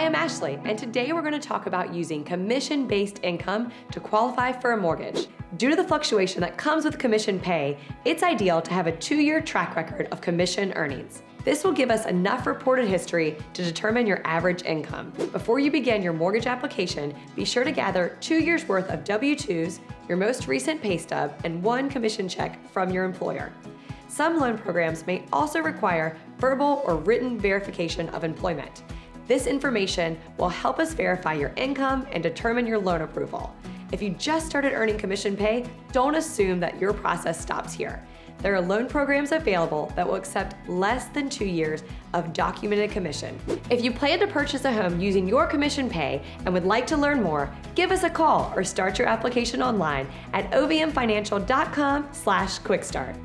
Hi, I'm Ashley, and today we're going to talk about using commission-based income to qualify for a mortgage. Due to the fluctuation that comes with commission pay, it's ideal to have a 2-year track record of commission earnings. This will give us enough reported history to determine your average income. Before you begin your mortgage application, be sure to gather 2 years' worth of W-2s, your most recent pay stub, and 1 commission check from your employer. Some loan programs may also require verbal or written verification of employment. This information will help us verify your income and determine your loan approval. If you just started earning commission pay, don't assume that your process stops here. There are loan programs available that will accept less than 2 years of documented commission. If you plan to purchase a home using your commission pay and would like to learn more, give us a call or start your application online at ovmfinancial.com/quickstart.